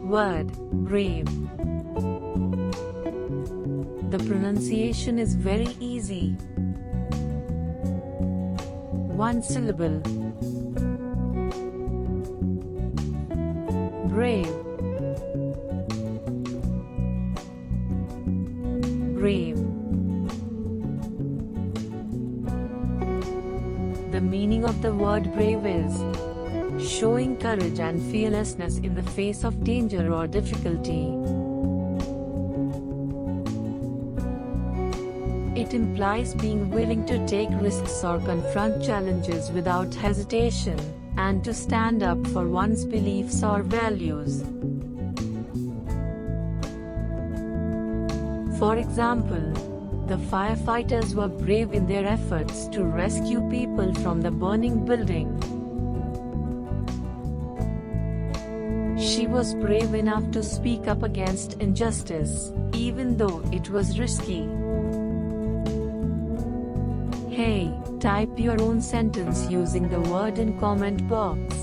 Word: brave. The pronunciation is very easy. One syllable. Brave. Brave. The meaning of the word brave is showing courage and fearlessness in the face of danger or difficulty. It implies being willing to take risks or confront challenges without hesitation, and to stand up for one's beliefs or values. For example, the firefighters were brave in their efforts to rescue people from the burning building. She was brave enough to speak up against injustice, even though it was risky. Hey, type your own sentence using the word in comment box.